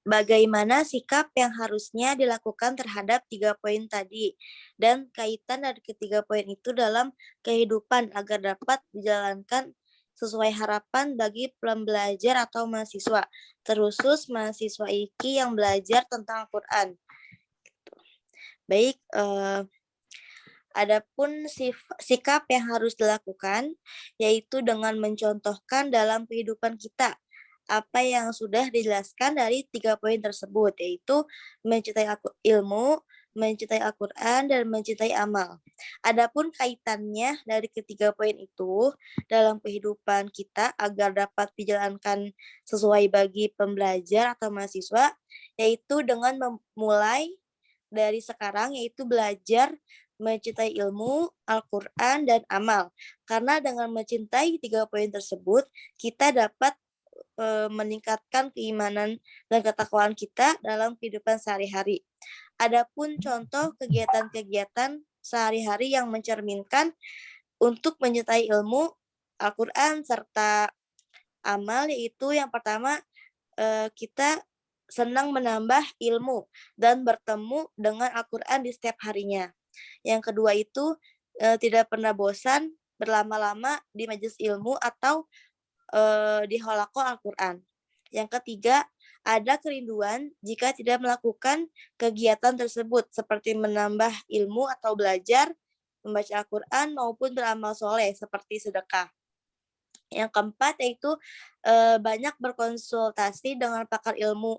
bagaimana sikap yang harusnya dilakukan terhadap 3 poin tadi, dan kaitan dari ketiga poin itu dalam kehidupan agar dapat dijalankan sesuai harapan bagi pembelajar atau mahasiswa, terkhusus mahasiswa IKI yang belajar tentang Al-Quran. Baik, adapun sikap yang harus dilakukan, yaitu dengan mencontohkan dalam kehidupan kita apa yang sudah dijelaskan dari 3 poin tersebut, yaitu mencintai ilmu, mencintai Al-Quran, dan mencintai amal. Adapun kaitannya dari ketiga poin itu dalam kehidupan kita agar dapat dijalankan sesuai bagi pembelajar atau mahasiswa, yaitu dengan memulai dari sekarang, yaitu belajar mencintai ilmu, Al-Quran, dan amal. Karena dengan mencintai 3 poin tersebut, kita dapat meningkatkan keimanan dan ketakwaan kita dalam kehidupan sehari-hari. Adapun contoh kegiatan-kegiatan sehari-hari yang mencerminkan untuk mencintai ilmu, Al-Quran, serta amal, yaitu yang pertama, kita senang menambah ilmu dan bertemu dengan Al-Quran di setiap harinya. Yang kedua itu, tidak pernah bosan berlama-lama di majelis ilmu atau di halaqah Al-Quran. Yang ketiga, ada kerinduan jika tidak melakukan kegiatan tersebut, seperti menambah ilmu atau belajar, membaca Al-Quran, maupun beramal soleh, seperti sedekah. Yang keempat, yaitu banyak berkonsultasi dengan pakar ilmu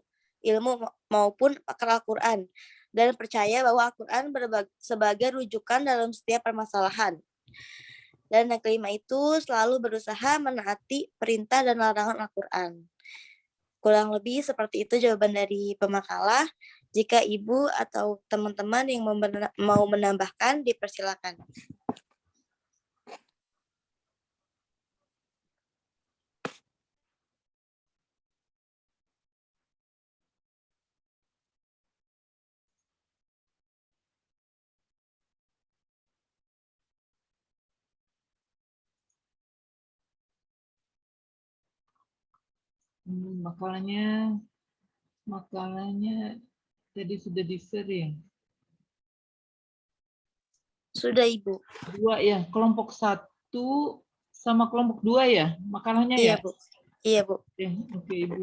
maupun pakar Al-Quran, dan percaya bahwa Al-Quran sebagai rujukan dalam setiap permasalahan. Dan yang kelima itu selalu berusaha menaati perintah dan larangan Al-Quran. Kurang lebih seperti itu jawaban dari pemakalah. Jika ibu atau teman-teman yang mau menambahkan, dipersilakan. Makalahnya jadi sudah di-share ya? Sudah, Ibu. 2 ya, kelompok 1 sama kelompok 2 ya, makalahnya Iya, ya? Bu. Iya, Bu. Oke, Ibu.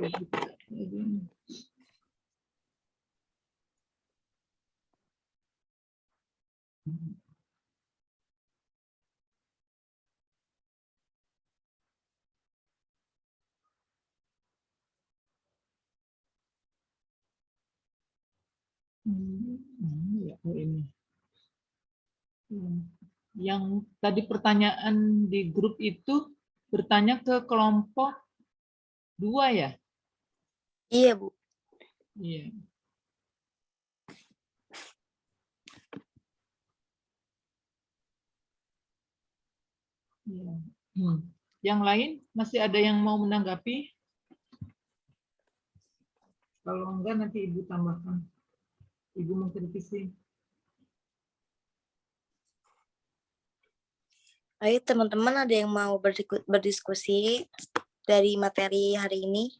Ya, ini. Yang tadi pertanyaan di grup itu bertanya ke kelompok 2 ya? Iya, Bu. Iya. Yang lain masih ada yang mau menanggapi? Kalau enggak nanti Ibu tambahkan. Ibu mengkritisi. Ayo teman-teman, ada yang mau berdiskusi dari materi hari ini?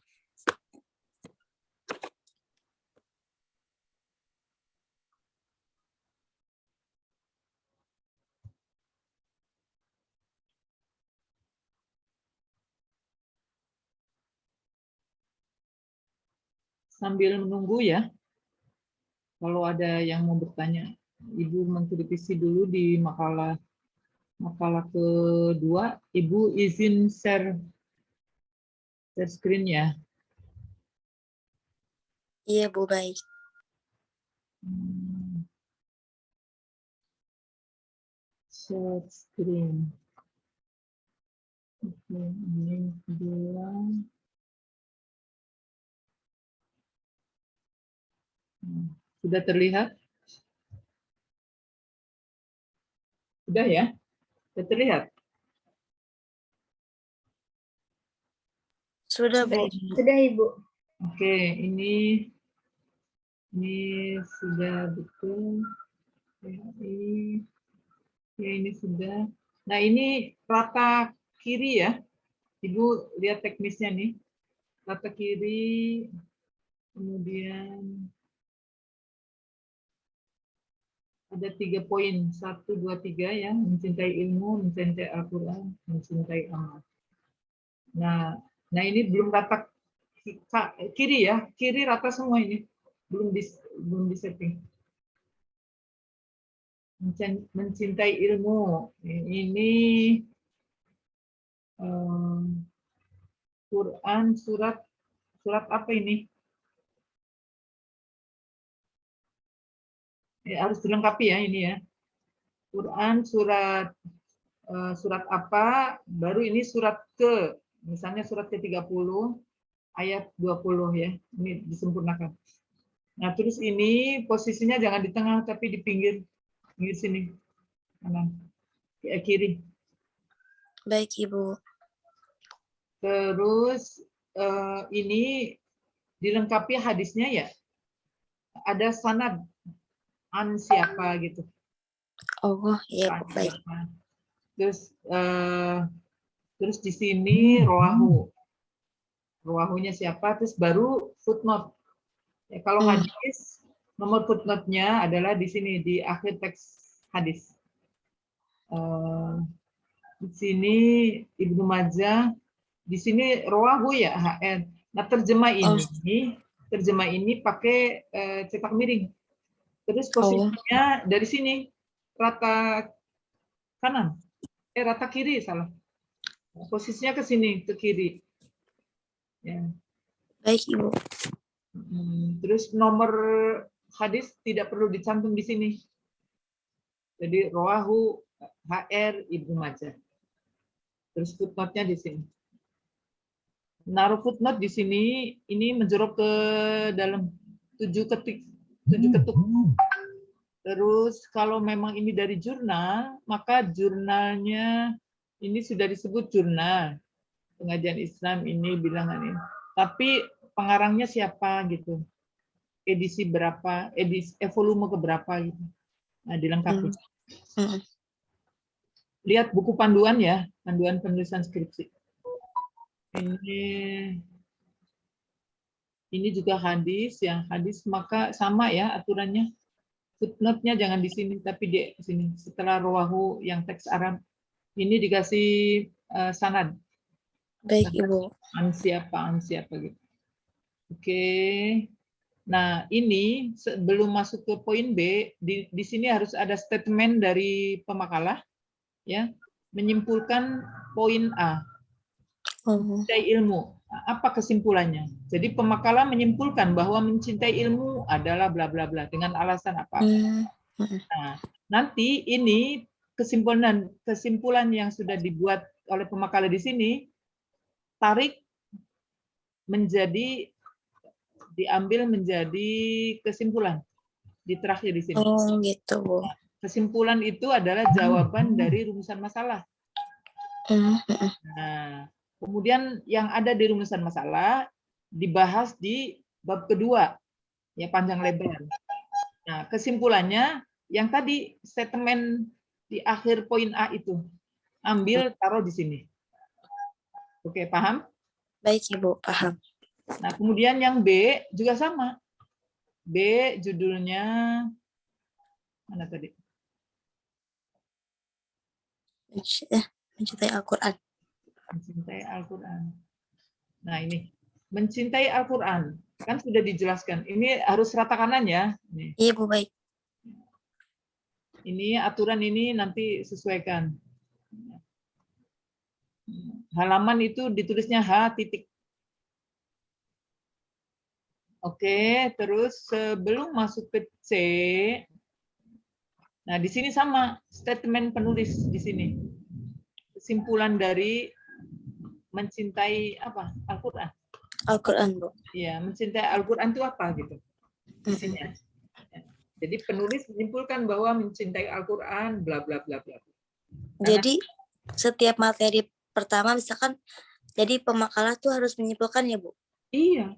Sambil menunggu ya, kalau ada yang mau bertanya, Ibu mengkritisi dulu di makalah kedua. Ibu izin share screen ya. Iya, Bu, baik. Share screen. Oke, ini kedua. Sudah terlihat? Sudah ya? Sudah terlihat? Sudah, Bu. Sudah, Ibu. Oke, ini sudah betul. Ini sudah. Nah, ini rata kiri ya. Ibu lihat teknisnya nih. Rata kiri Kemudian ada 3 poin, 1, 2, 3 ya, mencintai ilmu, mencintai Al-Quran, mencintai amal. Nah, ini belum rata kiri ya, kiri rata semua ini, belum di setting. Mencintai ilmu, ini Quran surat apa ini? Harus dilengkapi ya ini ya. Quran surat apa, baru ini surat misalnya surat ke-30 ayat 20 ya. Ini disempurnakan. Nah, terus ini posisinya jangan di tengah tapi di pinggir sini. Kanan. Kiri. Baik, Ibu. Terus ini dilengkapi hadisnya ya. Ada sanad an siapa gitu. Oh, iya, Bu. Baik. Terus di sini roahunya siapa, terus baru footnote. Ya, kalau hadis, nomor footnote-nya adalah di sini, di akhir teks hadis. Di sini Ibnu Majah, di sini roahu ya, HR. Nah, terjemah ini pakai cetak miring. Terus posisinya dari sini, rata kanan. Rata kiri, salah. Posisinya ke sini, ke kiri. Ya. Baik, Ibu. Terus nomor hadis tidak perlu dicantum di sini. Jadi roahu HR Ibnu Majah. Terus footnote-nya di sini. Naruh footnote di sini, ini menjorok ke dalam 7 ketuk. Terus kalau memang ini dari jurnal, maka jurnalnya ini sudah disebut jurnal pengajian Islam ini bilangan ini. Tapi pengarangnya siapa gitu? Edisi berapa? Volume keberapa gitu? Nah, dilengkapi. Lihat buku panduan ya, panduan penulisan skripsi. Ini juga hadis, yang hadis maka sama ya aturannya. Footnote-nya jangan di sini, tapi di sini. Setelah rawahu yang teks Arab, ini dikasih sanad. Baik, Ibu. An siapa gitu. Oke. Nah, ini sebelum masuk ke poin B, di sini harus ada statement dari pemakalah, ya, menyimpulkan poin A. Mencintai ilmu. Apa kesimpulannya? Jadi pemakalah menyimpulkan bahwa mencintai ilmu adalah bla bla bla dengan alasan apa? Nah, nanti ini kesimpulan yang sudah dibuat oleh pemakalah di sini tarik diambil menjadi kesimpulan di terakhir di sini. Oh, gitu, Bu. Nah, kesimpulan itu adalah jawaban dari rumusan masalah. Nah, kemudian yang ada di rumusan masalah dibahas di bab kedua, ya panjang lebar. Nah, kesimpulannya yang tadi statement di akhir poin A itu ambil taruh di sini. Oke, paham? Baik, Ibu, paham. Nah, kemudian yang B juga sama. B judulnya mana tadi? Mencintai Al-Quran. Mencintai Al-Quran. Nah, ini mencintai Al-Quran kan sudah dijelaskan. Ini harus rata kanan ya. Iya, Bu, baik. Ini aturan ini nanti sesuaikan. Halaman itu ditulisnya H titik. Oke, terus sebelum masuk ke C, nah di sini sama statement penulis di sini. Kesimpulan dari mencintai apa? Al-Quran. Al-Quran, Bu. Ya, mencintai Al-Quran itu apa gitu? Isinya. Jadi penulis menyimpulkan bahwa mencintai Al-Quran, bla bla bla bla. Jadi setiap materi pertama misalkan, jadi pemakalah tuh harus menyimpulkan ya, Bu? Iya.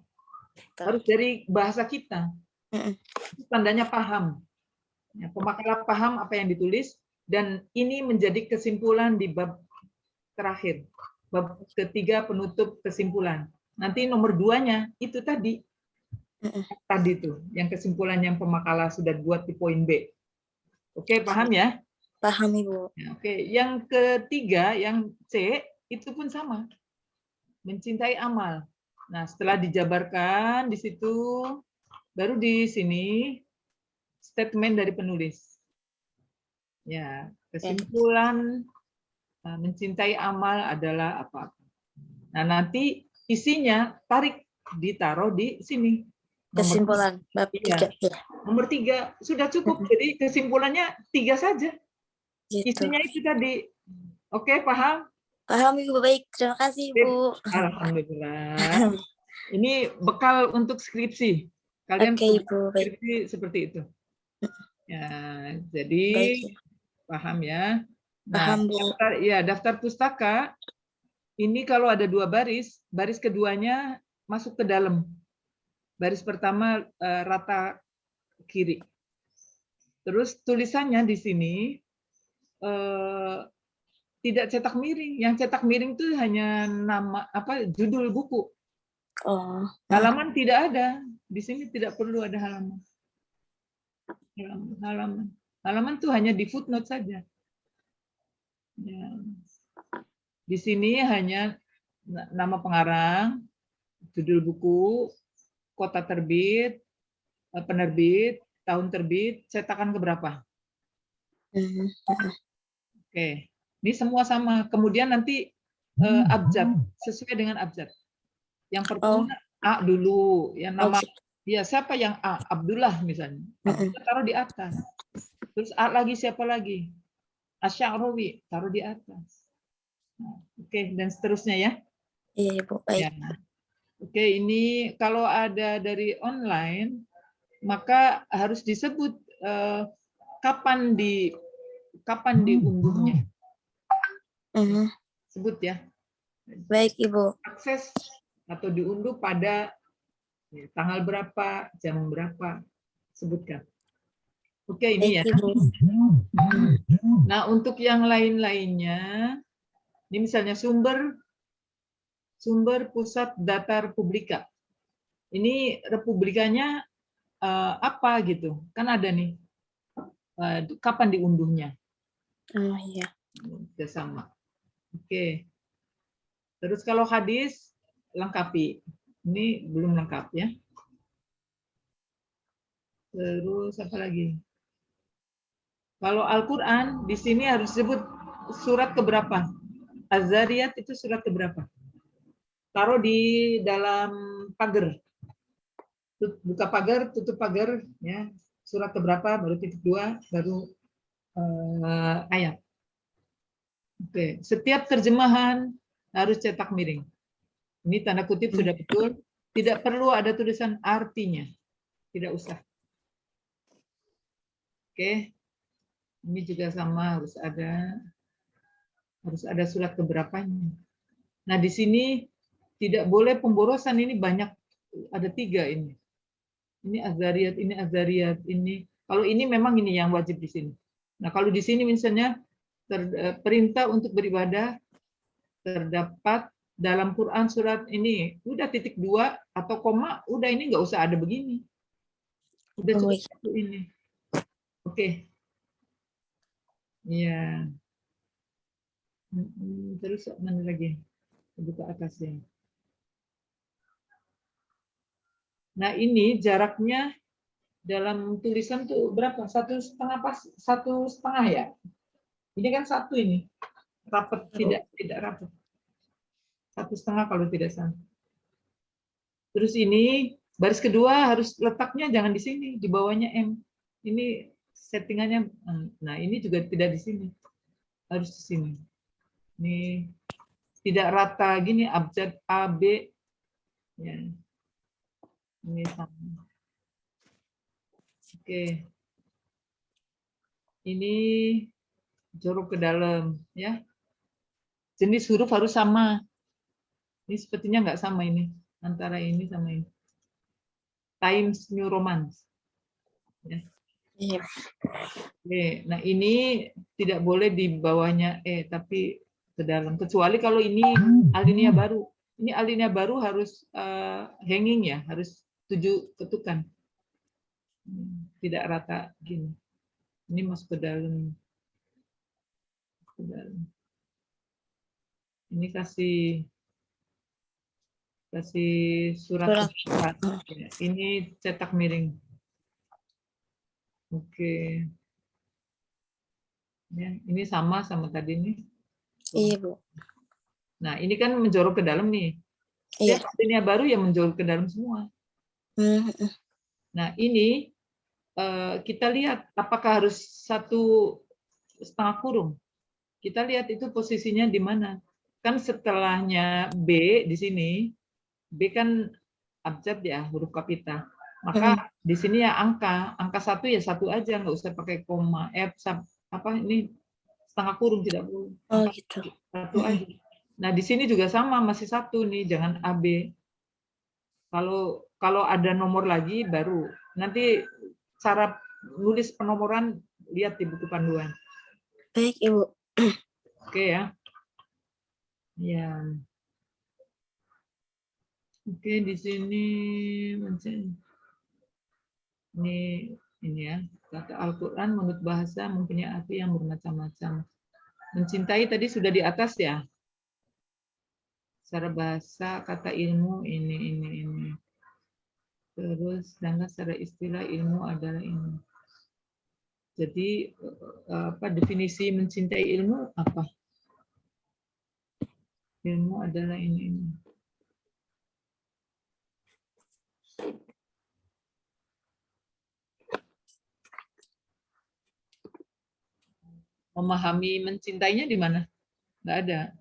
Harus dari bahasa kita. Tandanya paham. Ya, pemakalah paham apa yang ditulis dan ini menjadi kesimpulan di bab terakhir. Bab ketiga penutup kesimpulan. Nanti nomor 2-nya itu tadi. Tadi tuh, yang kesimpulan yang pemakalah sudah buat di poin B. Oke, paham ya? Paham, Ibu. Ya, oke, yang ketiga, yang C, itu pun sama. Mencintai amal. Nah, setelah dijabarkan di situ, baru di sini statement dari penulis. Ya, kesimpulan mencintai amal adalah apa? Nah, nanti isinya ditaruh di sini. Kesimpulan bab 3. Ya, Nomor 3 sudah cukup. Jadi kesimpulannya 3 saja. gitu. Isinya itu tadi. Oke, paham? Paham, Ibu. Baik, terima kasih, Ibu. Alhamdulillah. Ini bekal untuk skripsi. Kalian Oke, Ibu. Baik. skripsi seperti itu. Ya, jadi Baik, Ibu. paham ya. Nah, Paham, Bu. daftar pustaka ini kalau ada 2 baris, baris keduanya masuk ke dalam. Baris pertama rata kiri. Terus tulisannya di sini tidak cetak miring. Yang cetak miring itu hanya nama judul buku. Oh. Halaman tidak ada. Di sini tidak perlu ada halaman. Halaman itu hanya di footnote saja. Ya. Di sini hanya nama pengarang, judul buku, kota terbit, penerbit, tahun terbit, cetakan keberapa. Oke, ini semua sama. Kemudian nanti abjad, sesuai dengan abjad. Yang pertama A dulu, yang nama siapa yang A? Abdullah misalnya. Abdullah taruh di atas. Terus A lagi siapa lagi? Asy'arawi taruh di atas. Oke, dan seterusnya ya. Iya, Ibu. Baik. Ya. Oke, ini kalau ada dari online, maka harus disebut kapan diunduhnya. Sebut ya. Baik, Ibu. Akses atau diunduh pada tanggal berapa, jam berapa, sebutkan. Oke, ini ya. Nah, untuk yang lain-lainnya, ini misalnya sumber pusat data Republika. Ini Republikanya apa gitu? Kan ada nih. Kapan diunduhnya? Oh iya. Sudah sama. Oke. Terus kalau hadis lengkapi. Ini belum lengkap ya. Terus apa lagi? Kalau Al-Qur'an di sini harus disebut surat keberapa? Az-Zariyat itu surat keberapa? Taruh di dalam pagar. Buka pagar, tutup pagar ya. Surat keberapa baru titik 2 baru ayat. Oke, setiap terjemahan harus cetak miring. Ini tanda kutip sudah betul, tidak perlu ada tulisan artinya. Tidak usah. Oke. Ini juga sama harus ada surat keberapanya. Nah, di sini tidak boleh pemborosan, ini banyak, ada 3 ini. Ini Az-Zariyat, ini Az-Zariyat, ini. Kalau ini memang ini yang wajib di sini. Nah, kalau di sini misalnya perintah untuk beribadah terdapat dalam Quran surat ini, udah titik 2 atau koma, udah ini nggak usah ada begini. Udah cukup satu ini. Oke. Ya. Terus mana lagi? Buka atasnya. Nah, ini jaraknya dalam tulisan tuh berapa? 1,5 ya? Ini kan 1 ini. Rapat tidak rapat. 1,5 kalau tidak salah. Terus ini baris kedua harus letaknya jangan di sini, di bawahnya M. Ini settingannya. Nah, ini juga tidak di sini. Harus di sini. Ini tidak rata gini, abjad A, B. Ya. Ini sama. Oke. Ini jorok ke dalam, ya. Jenis huruf harus sama. Ini sepertinya nggak sama ini. Antara ini sama ini. Times New Roman. Ya. Oke. Nah, ini tidak boleh di bawahnya tapi ke dalam. Kecuali kalau ini alinea baru. Ini alinea baru harus hanging ya, harus 7 ketukan. Tidak rata gini. Ini masuk ke dalam. Ini kasih surat Surat. keterangan. Ini cetak miring. Oke. Ya, ini sama tadi nih. Iya, Bu. Nah, ini kan menjorok ke dalam nih. Iya. Setiap alinea baru yang menjorok ke dalam semua. Nah, ini kita lihat apakah harus 1,5 kurung. Kita lihat itu posisinya di mana. Kan setelahnya B di sini, B kan abjad ya, huruf kapital. Maka di sini ya angka 1 ya 1 aja, nggak usah pakai koma. Ini setengah kurung, tidak perlu. Oh, Angka gitu. 1 aja. Nah, di sini juga sama, masih 1 nih, jangan AB. Kalau ada nomor lagi baru. Nanti cara nulis penomoran lihat di buku panduan. Baik, Ibu. Oke ya. Ya. Oke, di sini ini ya. Kata Al-Qur'an menurut bahasa mempunyai arti yang bermacam-macam. Mencintai tadi sudah di atas ya. Secara bahasa kata ilmu ini. Terus sedangkan secara istilah ilmu adalah ini. Jadi definisi mencintai ilmu apa? Ilmu adalah ini. Memahami mencintainya di mana? Nggak ada.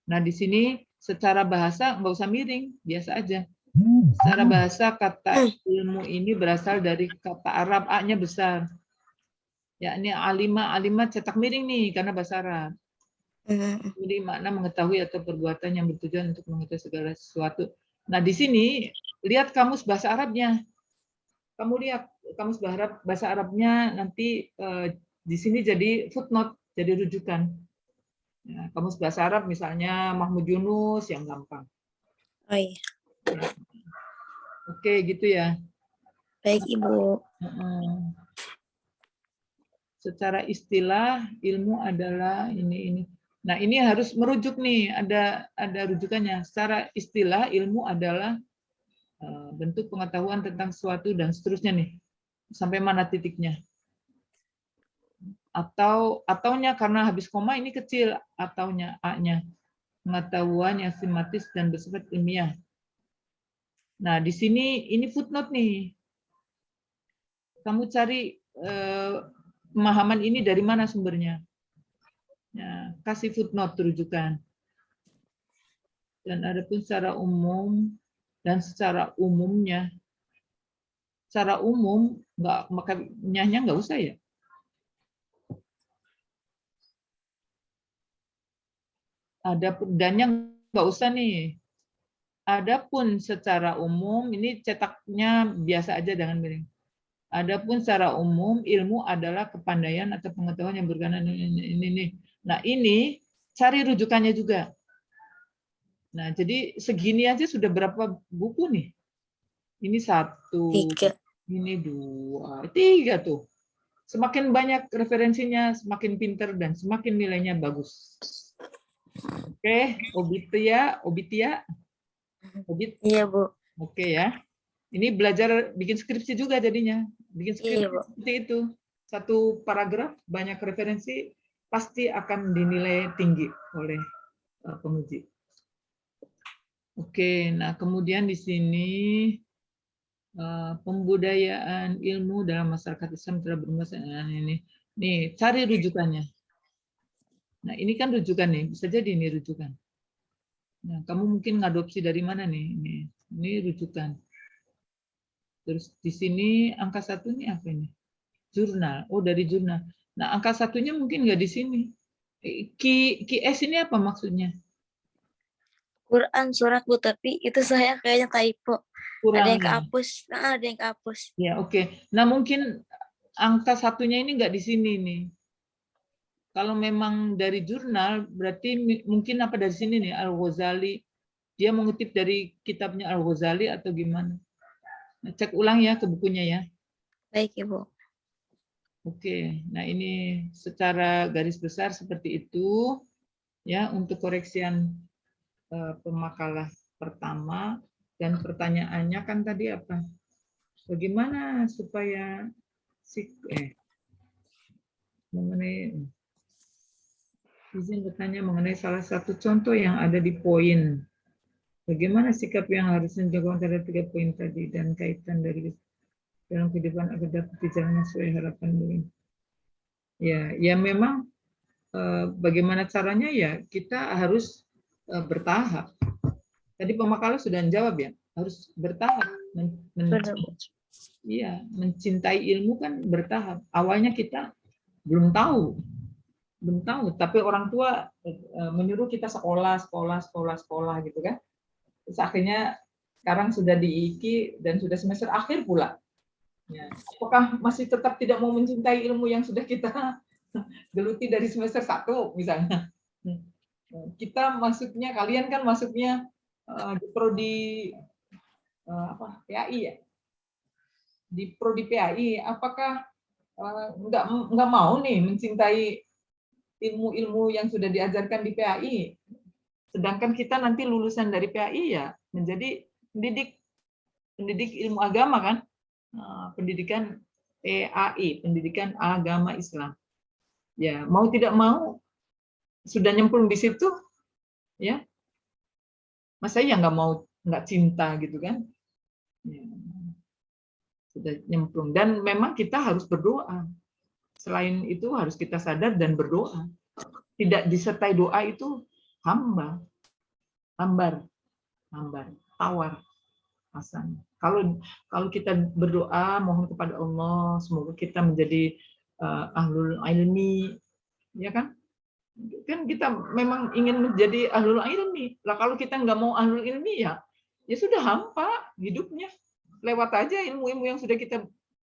Nah, di sini secara bahasa nggak usah miring, biasa aja. Secara bahasa kata ilmu ini berasal dari kata Arab, A-nya besar. Yakni alimah cetak miring nih, karena bahasa Arab. Jadi makna mengetahui atau perbuatan yang bertujuan untuk mengetahui segala sesuatu. Nah, di sini lihat kamus bahasa Arabnya. Kamu lihat kamus bahasa Arabnya nanti di sini jadi footnote, jadi rujukan. Ya, kamus bahasa Arab misalnya Mahmud Yunus yang gampang. Oh iya. Ya. Oke, gitu ya. Baik, Ibu. Secara istilah ilmu adalah ini. Nah, ini harus merujuk nih, ada rujukannya. Secara istilah ilmu adalah bentuk pengetahuan tentang sesuatu dan seterusnya nih. Sampai mana titiknya? Ataunya karena habis koma ini kecil, ataunya A-nya. Pengetahuan yang sistematis dan bersifat ilmiah. Nah, di sini ini footnote nih. Kamu cari pemahaman ini dari mana sumbernya? Ya, kasih footnote rujukan. Dan adapun secara umum dan secara umumnya, secara umum makanya nggak usah ya. Ada dannya nggak usah nih. Adapun secara umum ini cetaknya biasa aja dengan miring. Adapun secara umum ilmu adalah kepandaian atau pengetahuan yang berkenaan ini. Nah, ini cari rujukannya juga. Nah, jadi segini aja sudah berapa buku nih? Ini 1, 3. ini 2, 3 tuh. Semakin banyak referensinya, semakin pinter dan semakin nilainya bagus. Oke, Obitia. Iya, Bu. Oke ya. Ini belajar bikin skripsi juga jadinya. Bikin skripsi seperti itu. 1 paragraf, banyak referensi, pasti akan dinilai tinggi oleh penguji. Oke, nah kemudian di sini pembudayaan ilmu dalam masyarakat Islam telah bermasalah ini. Nih, cari rujukannya. Nah, ini kan rujukan nih, bisa jadi ini rujukan. Nah, kamu mungkin ngadopsi dari mana nih? Ini rujukan. Terus di sini angka 1 ini apa ini? Jurnal. Oh, dari jurnal. Nah, angka 1-nya mungkin nggak di sini. QS ini apa maksudnya? Quran surat, Bu, tapi itu saya kayaknya typo. Ada yang Kurangnya. kehapus. Nah, ada yang kehapus. Ya, oke. Nah, mungkin angka 1-nya ini nggak di sini nih. kalau memang dari jurnal, berarti mungkin apa dari sini nih, Al-Ghazali. Dia mengutip dari kitabnya Al-Ghazali atau gimana? Nah, cek ulang ya ke bukunya ya. Baik, Ibu. Oke, nah ini secara garis besar seperti itu ya untuk koreksian pemakalah pertama. Dan pertanyaannya kan tadi apa? Bagaimana supaya mengenai izin bertanya mengenai salah satu contoh yang ada di poin. Bagaimana sikap yang harus dilakukan terhadap 3 poin tadi dan kaitan dari dalam kehidupan agar dapat dijalankan sesuai harapan ini. Ya memang bagaimana caranya ya kita harus bertahap. Tadi pemakalah sudah menjawab ya, harus bertahap. Mencintai ilmu kan bertahap. Awalnya kita belum tahu, tapi orang tua menyuruh kita sekolah gitu kan. Terus akhirnya sekarang sudah di IKI dan sudah semester akhir pula. Ya. Apakah masih tetap tidak mau mencintai ilmu yang sudah kita geluti dari semester 1 misalnya? Kita masuknya, kalian kan masuknya di prodi PAI ya? Di prodi PAI, apakah nggak mau nih mencintai ilmu-ilmu yang sudah diajarkan di PAI? Sedangkan kita nanti lulusan dari PAI ya menjadi pendidik ilmu agama kan? Pendidikan PAI, pendidikan agama Islam. Ya, mau tidak mau sudah nyemplung di situ, ya. Masa ya nggak cinta gitu kan? Ya, sudah nyemplung dan memang kita harus berdoa. Selain itu harus kita sadar dan berdoa. Tidak disertai doa itu hambar, tawar. Hasan. Kalau kita berdoa mohon kepada Allah semoga kita menjadi ahlul ilmi, ya kan? Kan kita memang ingin menjadi ahlul ilmi. Lah kalau kita nggak mau ahlul ilmi ya sudah hampa hidupnya. Lewat aja ilmu-ilmu yang sudah kita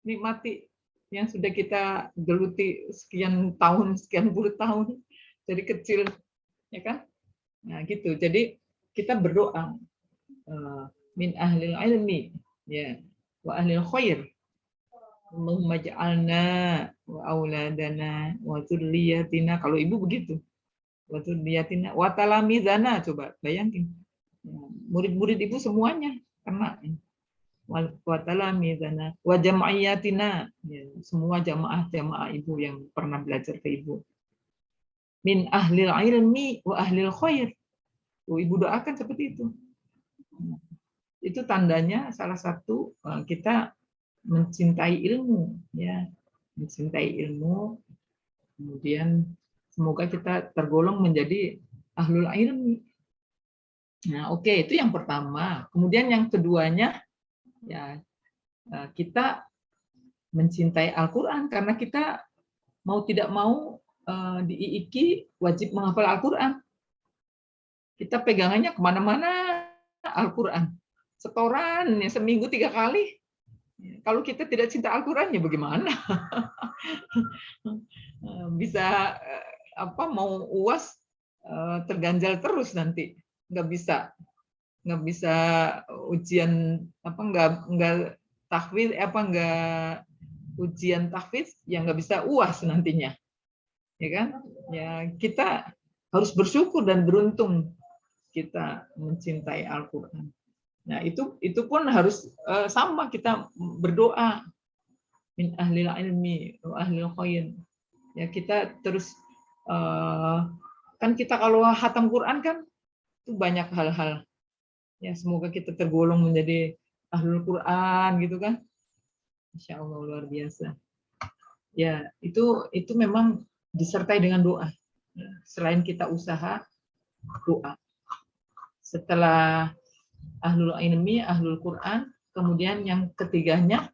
nikmati, yang sudah kita geluti sekian tahun, sekian puluh tahun dari kecil, ya kan? Nah gitu. Jadi kita berdoa. Min ahlil ilmi ya wa ahlil khair Allahumma ja'alna wa auladana wa dzurriyyatina, kalau ibu begitu, wa dzurriyyatina wa talamizana, coba bayangin murid-murid ibu semuanya kena wa talamizana wa jam'iyatina, ya, semua jamaah ibu yang pernah belajar ke ibu min ahlil ilmi wa ahlil khair. Ibu doakan seperti itu. Itu tandanya salah satu kita mencintai ilmu, ya, mencintai ilmu. Kemudian semoga kita tergolong menjadi ahlul ilmi. Nah, oke, itu yang pertama. Kemudian yang keduanya, ya, kita mencintai Al-Quran karena kita mau tidak mau di IIKI wajib menghafal Al-Quran. Kita pegangannya kemana-mana Al-Quran. Setoran ya, seminggu 3 kali. Kalau kita tidak cinta Al-Quran ya bagaimana? Bisa mau UAS terganjal terus nanti, nggak bisa ujian nggak tahfidz nggak ujian tahfidz ya nggak bisa UAS nantinya, ya kan? Ya kita harus bersyukur dan beruntung kita mencintai Al-Quran. Nah, itu pun harus sama, kita berdoa min ahlil ilmi wa ahlil khair. Ya, kita terus kan kita kalau khatam Quran kan itu banyak hal-hal. Ya, semoga kita tergolong menjadi ahlul Quran gitu kan. Insya Allah luar biasa. Ya, itu memang disertai dengan doa. Selain kita usaha, doa. Setelah ahlul ilmi, ahlul Quran, kemudian yang ketiganya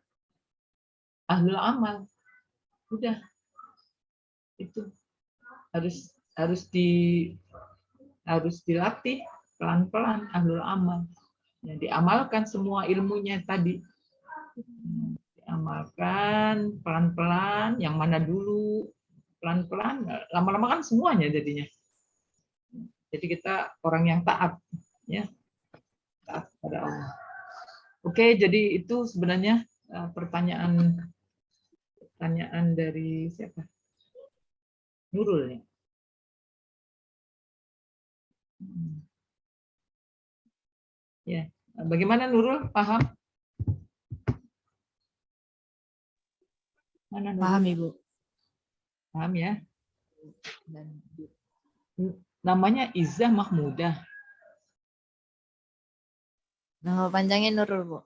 ahlul amal. Udah. Itu harus dilatih pelan-pelan ahlul amal. Ya, diamalkan semua ilmunya tadi. Diamalkan pelan-pelan, yang mana dulu pelan-pelan, lama-lama kan semuanya jadinya. Jadi kita orang yang taat, ya, taat pada Allah. Oke, jadi itu sebenarnya pertanyaan dari siapa? Nurul ya. Ya, bagaimana Nurul? Paham? Mana Nurul? Paham, Ibu. Paham ya? Namanya Izzah Mahmudah. Nama panjangnya Nurul, Bu.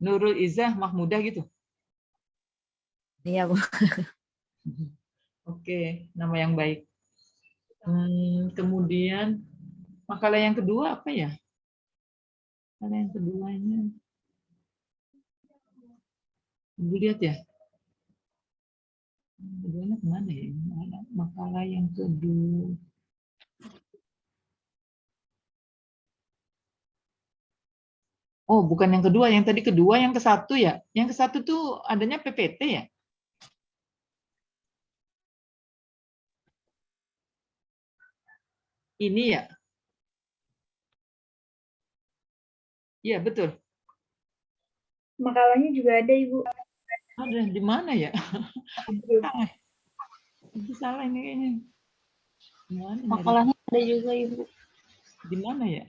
Nurul Izzah Mahmudah gitu. Iya, Bu. Oke, nama yang baik. Kemudian makalah yang kedua apa ya? Makalah yang keduanya. Ibu lihat ya. Keduanya kemana ya? Makalah yang kedua. Oh, bukan yang kedua, yang tadi kedua, yang ke satu ya. Yang ke satu tuh adanya PPT ya. Ini ya. Iya, betul. Makalahnya juga ada, Ibu. Ada di mana ya? Itu salah ini kayaknya. Mana Makalahnya ada juga, Ibu. di mana ya?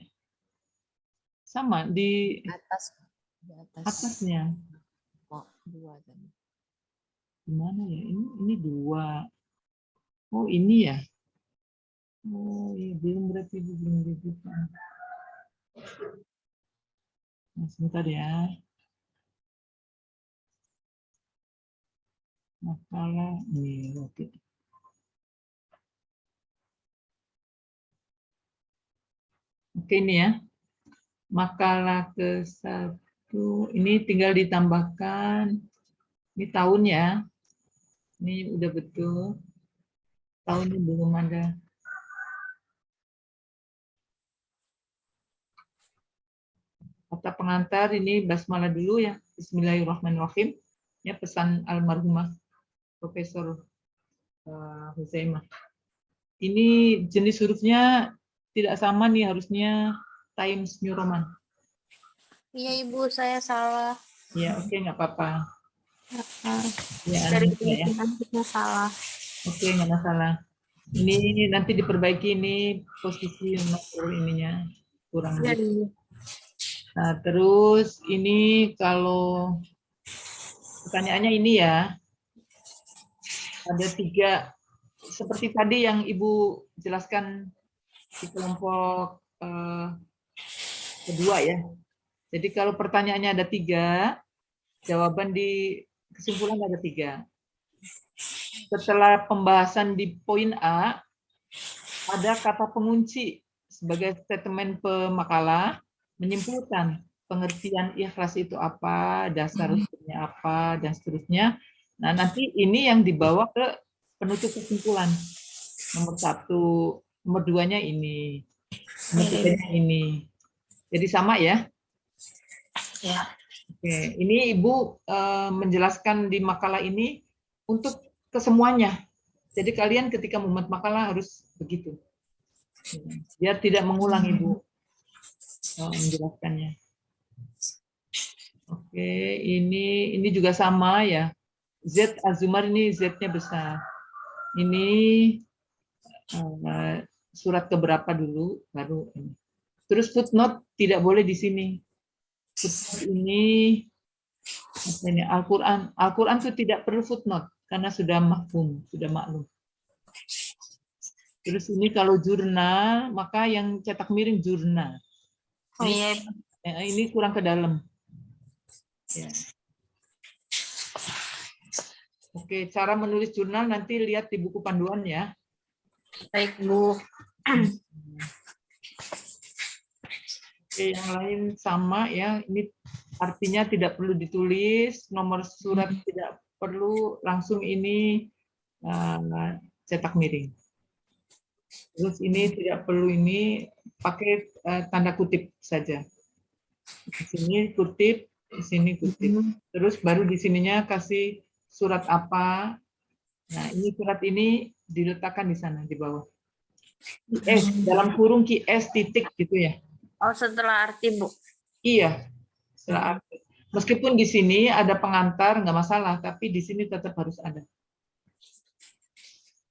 Sama di Atas. Di atas. atasnya. Oh, 2 tadi. Di mana ya? Ini 2. Oh, ini ya. Oh, iya, belum berarti belum dibuka. Nah, sebentar ya. Makalah nih, oke. Oke, ini ya. Makalah ke-1 ini tinggal ditambahkan. Ini tahun ya. Ini udah betul. Tahunnya belum ada. Kata pengantar ini basmalah dulu ya. Bismillahirrahmanirrahim. Ya, pesan almarhumah Profesor Huzaimah. Ini jenis hurufnya tidak sama nih, harusnya Times New Roman. Iya Ibu, saya salah. Ya, oke, nggak apa-apa. Ya, Dari ya. kita salah. Oke, nggak masalah. Ini nanti diperbaiki, ini posisi nomor ininya kurang. Nah, terus ini kalau pertanyaannya ini ya, ada 3 seperti tadi yang Ibu jelaskan di kelompok kedua ya. Jadi kalau pertanyaannya ada 3, jawaban di kesimpulan ada 3. Setelah pembahasan di poin A, ada kata pengunci sebagai statement pemakalah, menyimpulkan pengertian ikhlas itu apa, dasar hukumnya apa, dan seterusnya. Nah, nanti ini yang dibawa ke penutup kesimpulan. Nomor 1, nomor 2-nya ini, nomor 3-nya ini. Jadi sama ya? Ya. Oke, ini Ibu menjelaskan di makalah ini untuk kesemuanya. Jadi kalian ketika membuat makalah harus begitu. Biar tidak mengulang Ibu menjelaskannya. Oke, ini juga sama ya. Z Azumar ini Z-nya besar. Ini surat keberapa dulu baru ini. Terus footnote tidak boleh di sini. Footnote ini Al-Quran. Al-Quran itu tidak perlu footnote karena sudah mafhum, sudah maklum. Terus ini kalau jurnal, maka yang cetak miring jurnal. Oh iya. Ini kurang ke dalam. Ya. Oke, cara menulis jurnal nanti lihat di buku panduan ya. Baik Bu. Oke, yang lain sama ya. Ini artinya tidak perlu ditulis, nomor surat tidak perlu, langsung ini cetak miring. Terus ini tidak perlu, ini pakai tanda kutip saja. Di sini kutip, di sini kutip. Terus baru di sininya kasih surat apa, Nah, ini surat ini diletakkan di sana di bawah. Dalam kurung QS titik gitu ya. Oh, setelah arti, Bu. Iya, setelah arti. Meskipun di sini ada pengantar nggak masalah, tapi di sini tetap harus ada.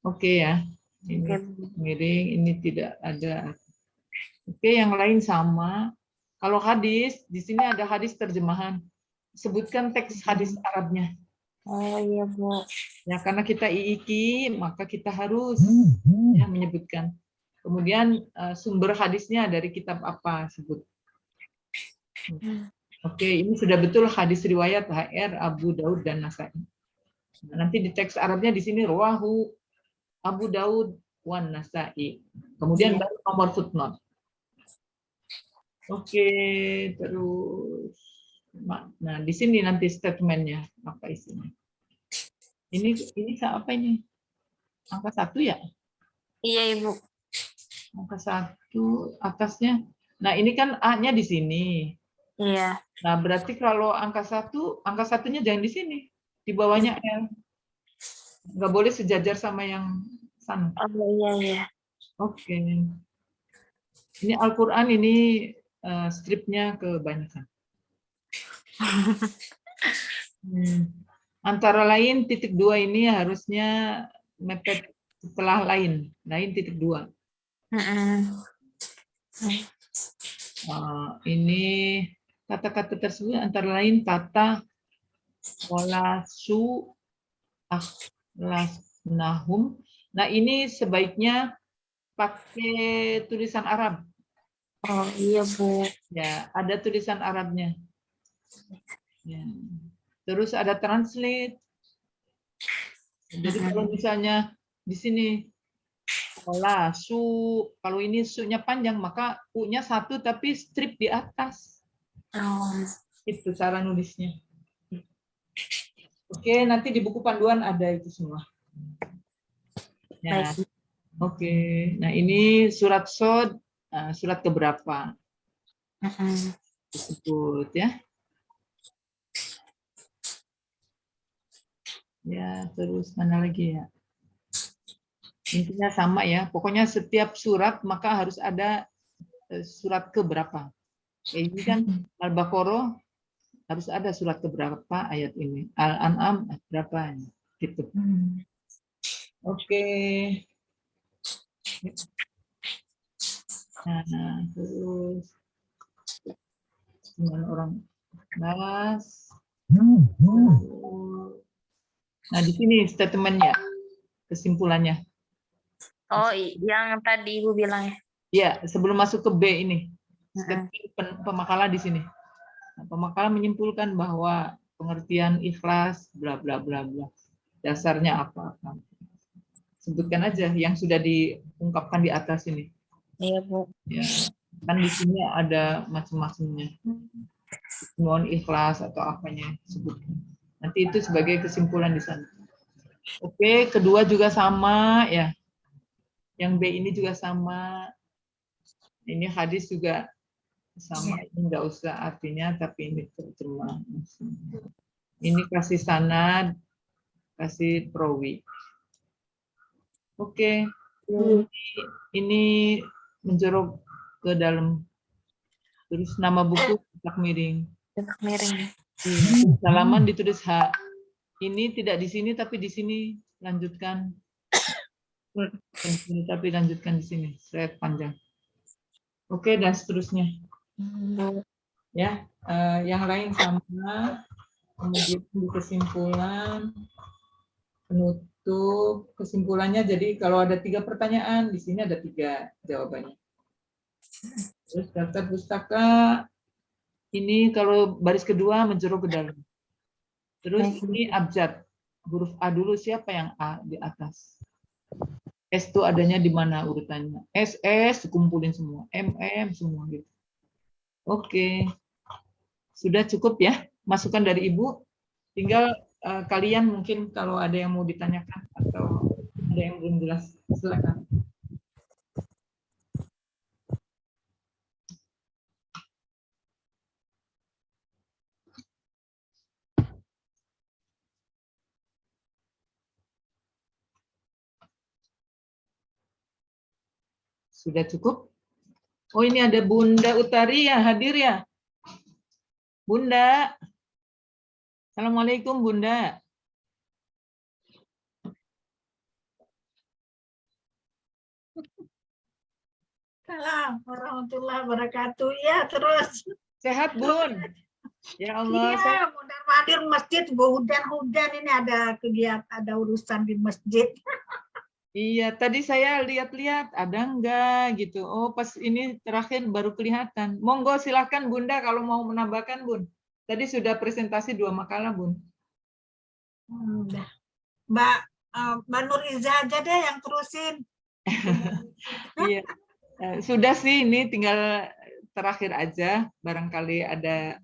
Oke ya. Ini Oke, Bu. miring, ini tidak ada. Oke, yang lain sama. Kalau hadis, di sini ada hadis terjemahan. Sebutkan teks hadis Arabnya. Oh, iya, Bu. Ya, karena kita IIKI, maka kita harus ya, menyebutkan. Kemudian sumber hadisnya dari kitab apa sebut. Oke, ini sudah betul hadis riwayat HR, Abu Daud dan Nasai. Nah, nanti di teks Arabnya di sini rawahu Abu Daud wan Nasai. Kemudian baru nomor footnote. Oke, terus. Nah, di sini nanti statementnya apa isinya. Ini apa ini? Angka 1 ya? Iya, Ibu. Angka 1 atasnya. Nah, ini kan A-nya di sini. Iya. Nah, berarti kalau angka 1-nya jangan di sini. Di bawahnya L. Nggak boleh sejajar sama yang sana. Oh, iya, iya. Oke. Ini Al-Quran, ini stripnya kebanyakan. Antara lain titik 2 ini harusnya mepet setelah lain titik 2. Ini kata-kata tersebut antara lain kata walasu akhlasnahum. Nah, ini sebaiknya pakai tulisan Arab. Oh, iya, Bu. Ya, ada tulisan Arabnya. Ya. Terus ada translate. Jadi kalau misalnya di sini su, kalau ini su-nya panjang maka u-nya 1 tapi strip di atas. Oh. Itu cara nulisnya. Oke, nanti di buku panduan ada itu semua. Ya. Baik. Oke. Nah, ini surat Sod, surat keberapa? Disebut ya. Ya, terus mana lagi ya? Intinya sama ya. Pokoknya setiap surat maka harus ada surat keberapa. Ini kan Al-Baqarah harus ada surat keberapa ayat ini. Al-An'am berapa gitu. Oke. Nah, terus dengan orang balas. Nah, di sini statementnya, kesimpulannya. Oh, yang tadi Ibu bilang ya. Ya, sebelum masuk ke B ini, pemakalah di sini. Nah, pemakalah menyimpulkan bahwa pengertian ikhlas, bla bla bla bla, dasarnya apa? Sebutkan aja yang sudah diungkapkan di atas ini. Iya, Bu. Ya, kan di sini ada macam-macamnya. Mohon ikhlas atau apanya sebutkan. Nanti itu sebagai kesimpulan di sana. Oke, kedua juga sama ya. Yang B ini juga sama. Ini hadis juga sama. Ini enggak usah artinya, tapi ini terjemah. Ini kasih sanad, kasih perawi. Oke. Ini menjorok ke dalam. Terus nama buku cetak miring. Cetak miring. Halaman ditulis H. Ini tidak di sini tapi di sini lanjutkan. Dan sini tapi lanjutkan di sini. Slide panjang. Oke, dan seterusnya. Ya, yang lain sama. Kemudian di kesimpulan, penutup, kesimpulannya jadi kalau ada 3 pertanyaan, di sini ada 3 jawabannya. Terus daftar pustaka, ini kalau baris kedua menjorok ke dalam. Terus ini abjad, huruf A dulu, siapa yang A di atas? S itu adanya di mana urutannya? S dikumpulin semua, M semua gitu. Oke, sudah cukup ya masukan dari Ibu. Tinggal kalian mungkin kalau ada yang mau ditanyakan atau ada yang belum jelas, silakan. Sudah cukup? Oh, ini ada Bunda Utari ya, hadir ya? Bunda. Assalamualaikum, Bunda. Assalamualaikum warahmatullahi wabarakatuh. Ya, terus. Sehat, Bun? Ya Allah, Iya, mondar-mandir masjid, hujan-hujan ini ada kegiatan, ada urusan di masjid. iya, tadi saya lihat-lihat ada enggak gitu. Oh, pas ini terakhir baru kelihatan. Monggo silahkan Bunda kalau mau menambahkan, Bun. Tadi sudah presentasi 2 makalah, Bun. Udah. Mbak Nur Iza aja deh yang terusin. Iya, sudah sih ini tinggal terakhir aja. Barangkali ada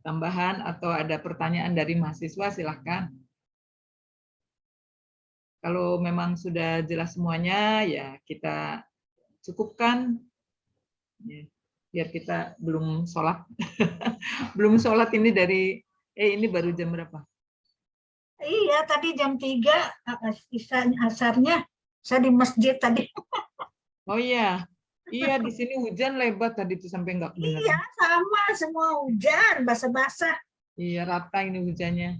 tambahan atau ada pertanyaan dari mahasiswa, silahkan. Kalau memang sudah jelas semuanya, ya kita cukupkan. Ya, biar kita belum sholat. Belum sholat ini dari, ini baru jam berapa? Iya, tadi jam 3, asarnya saya di masjid tadi. Oh iya, iya di sini hujan lebat tadi tuh sampai nggak Iya, kedengeran. sama semua hujan, basah-basah. Iya rata ini hujannya.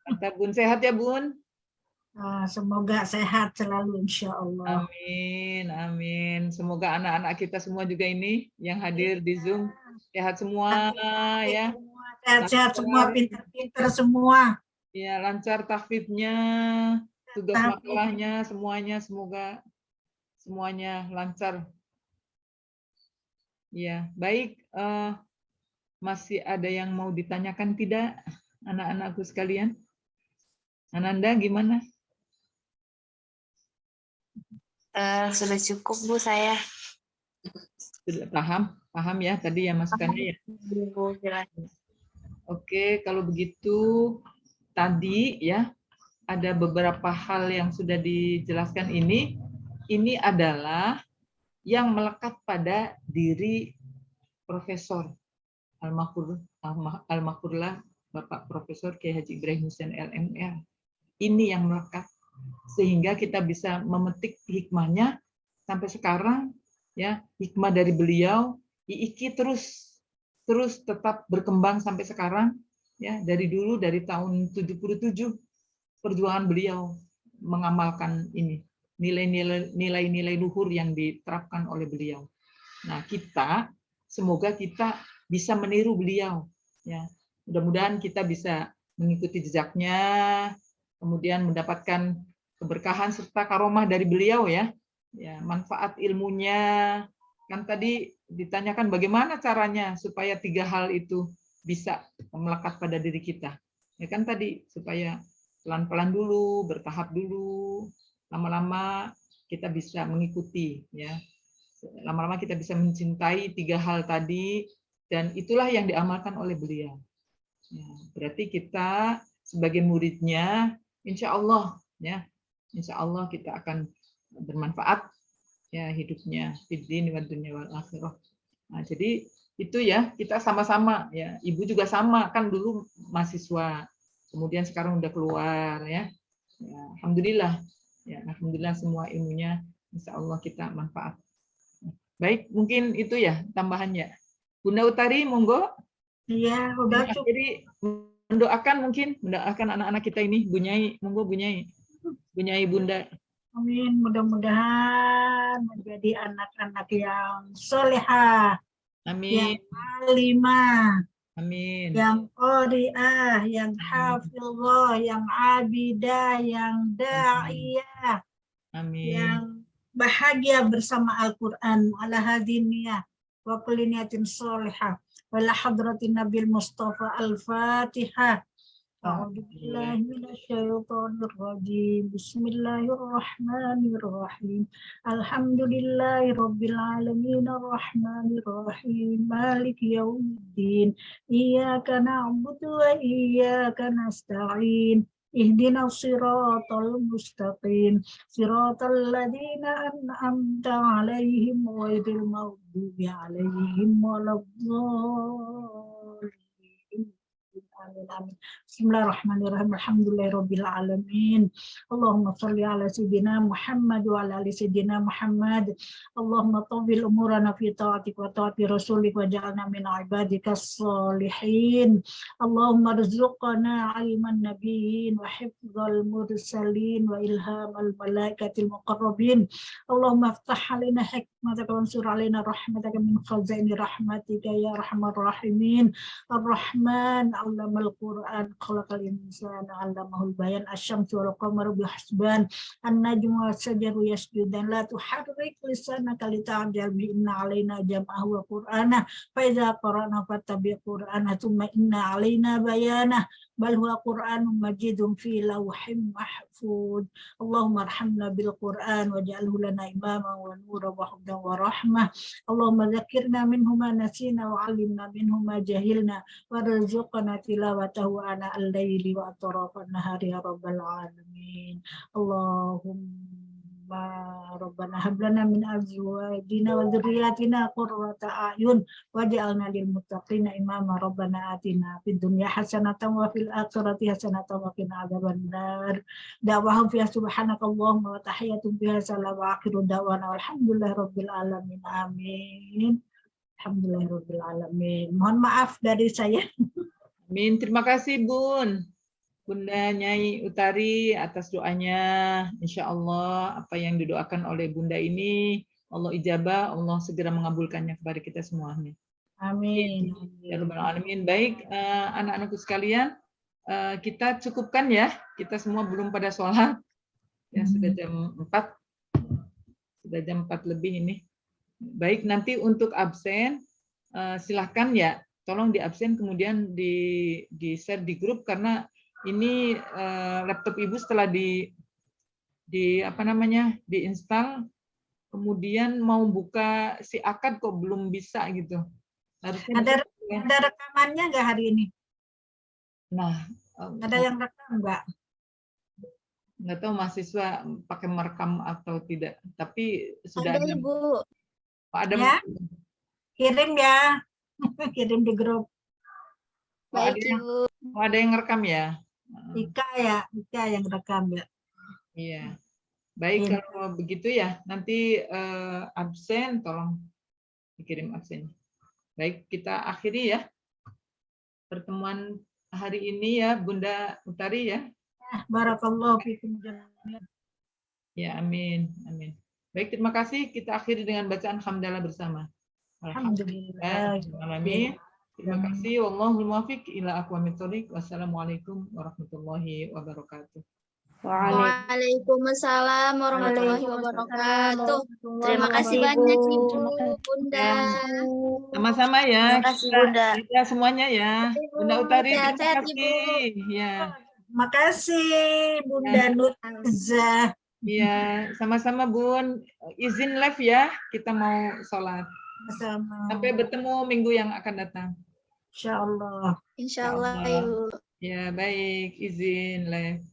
Kata Bun, sehat ya Bun? Semoga sehat selalu, insya Allah. Amin, amin. Semoga anak-anak kita semua juga ini yang hadir di Zoom sehat semua ya. Sehat-sehat semua, pintar-pintar semua. Ya, lancar tahfidnya, tugas makalahnya, semuanya semoga semuanya lancar. Ya, baik. Masih ada yang mau ditanyakan tidak, anak-anakku sekalian? Ananda gimana? Sudah cukup Bu saya. Sudah paham ya tadi ya masukannya ya. Bu bilang. Oke, kalau begitu tadi ya ada beberapa hal yang sudah dijelaskan ini. Ini adalah yang melekat pada diri Profesor Almarhumlah Bapak Profesor Kiai Haji Ibrahim Hussein LMR. Ini yang melekat sehingga kita bisa memetik hikmahnya sampai sekarang ya, hikmah dari beliau IIKI terus tetap berkembang sampai sekarang ya, dari dulu dari tahun 77 perjuangan beliau mengamalkan ini nilai-nilai luhur yang diterapkan oleh beliau. Nah, semoga kita bisa meniru beliau ya. Mudah-mudahan kita bisa mengikuti jejaknya, kemudian mendapatkan keberkahan serta karomah dari beliau ya. Ya, manfaat ilmunya. Kan tadi ditanyakan bagaimana caranya supaya 3 hal itu bisa melekat pada diri kita. Ya kan tadi supaya pelan-pelan dulu, bertahap dulu, lama-lama kita bisa mengikuti ya. Lama-lama kita bisa mencintai 3 hal tadi, dan itulah yang diamalkan oleh beliau. Ya, berarti kita sebagai muridnya, insya Allah ya, insya Allah kita akan bermanfaat ya hidupnya fid din wa dunya wal akhirah. Nah, jadi itu ya, kita sama-sama ya. Ibu juga sama kan dulu mahasiswa, kemudian sekarang udah keluar ya. Ya, alhamdulillah ya, alhamdulillah semua ilmunya insya Allah kita manfaat. Baik, mungkin itu ya tambahannya. Bunda Utari, monggo. Iya, udah cukup. Jadi mendoakan anak-anak kita ini, Bu Nyai, monggo Bu Nyai. Bu Nyai Bunda. Amin, mudah-mudahan menjadi anak-anak yang solehah, Amin. yang alimah, Amin. yang qari'ah, yang hafizah, yang abidah, yang da'iyah, Amin. yang bahagia bersama Al-Quran, ala hadiniyah, wa kulli niyatin solehah, wa la hadratin Nabil Mustafa Al-Fatihah. أعوذ بالله من الشيطان الرجيم بسم الله الرحمن الرحيم الحمد لله رب العالمين الرحمن الرحيم مالك يوم الدين إياك نعبد وإياك نستعين اهدنا الصراط المستقيم صراط الذين أنعمت عليهم غير المغضوب عليهم ولا الضالين Amin, amin. Bismillahirrahmanirrahim. Alhamdulillahirabbil alamin. Allahumma shalli ala sayyidina Muhammad wa ala ali sayyidina Muhammad. Allahumma tawwil umurana fi ta'atik wa ta'ati rasulik wa ja'alna min ibadikas sholihin. Allahumma rzuqna ilman nabiyyin wa hifdzal mursalin wa ilhamal malaikatil muqarrabin. Allahumma aftah alaina hikmataka wansur alaina rahmataka min khazaini rahmatika ya arhamar rahimin. Ar-Rahman 'allamal Qur'an khalaqal insana 'allamahul bayan asy-syamsu wal qamaru bihusban an-najmu was-syajaru yasjudan la tuharrik lisanaka lita'jal bi inna 'alaina jam'ahu wa qur'ana fa idza qara'na fattabi' qur'ana thumma inna 'alaina bayana bal huwa Qur'anun majidun fi lawhin mahfuz. Allahumma arhamna bil Qur'an waj'alhu lana imaman wa nuran wa hudan wa rahmah. Allahumma dzakkirna minhu ma nasina wa 'allimna minhu ma jahilna warzuqna tilawatahu ana al-laili wa atrafan nahari ya rabbal alamin. Allahumma rabbana hab lana min azwajina wa dzurriyyatina qurrata a'yun waj'alna lil muttaqina imama. Rabbana atina fid dunya hasanatan wa fil akhirati hasanatan wa qina adzabannar. Da'wahum fiha subhanakallahumma wa tahiyyatuhum fiha salam wa akhiru da'wana walhamdulillahirabbil alamin. Amin. Alhamdulillahirabbil alamin. Mohon maaf dari saya. Amin. Terima kasih Bunda Nyai Utari atas doanya. Insya Allah apa yang didoakan oleh Bunda ini Allah ijabah, Allah segera mengabulkannya kepada kita semuanya. Amin. Ya Rabbal Alamin. Baik, anak-anakku sekalian, kita cukupkan ya. Kita semua belum pada sholat. Ya, sudah jam 4. Sudah jam 4 lebih ini. Baik, nanti untuk absen, silahkan ya, tolong di absen kemudian di share di grup karena ini laptop Ibu setelah diinstal, kemudian mau buka si akad kok belum bisa gitu. Harusnya ada rekamannya nggak hari ini? Nah, Ada yang rekam nggak tahu mahasiswa pakai merekam atau tidak, tapi sudah Ada, ada. Ibu. Ada ya? Kirim ya. Kirim di grup. Baik, Ibu. Ada yang rekam ya? Ika yang rekam ya. Iya. Baik, kalau begitu ya, nanti absen tolong dikirim absennya. Baik, kita akhiri ya pertemuan hari ini ya, Bunda Utari ya. Barakallahu fikum jami'an. Ya, amin, amin. Baik, terima kasih. Kita akhiri dengan bacaan hamdalah bersama. Alhamdulillah. Amin. Terima kasih. Wallahul muwaffiq ila aqwamit thoriq. Wassalamualaikum warahmatullahi wabarakatuh. Waalaikumsalam warahmatullahi wabarakatuh. Terima kasih banyak Ibu, Bunda. Sama-sama ya. Terima kasih Bunda. Kita semuanya ya. Bunda Utari, terima Sehat-sehat, kasih. Ya. Makasih Bunda Nurza. Iya, sama-sama Bun. Izin live ya, kita mau sholat. Sama. Sampai bertemu minggu yang akan datang. Insya Allah. Insya Allah Ibu. Ya, baik. Izin live.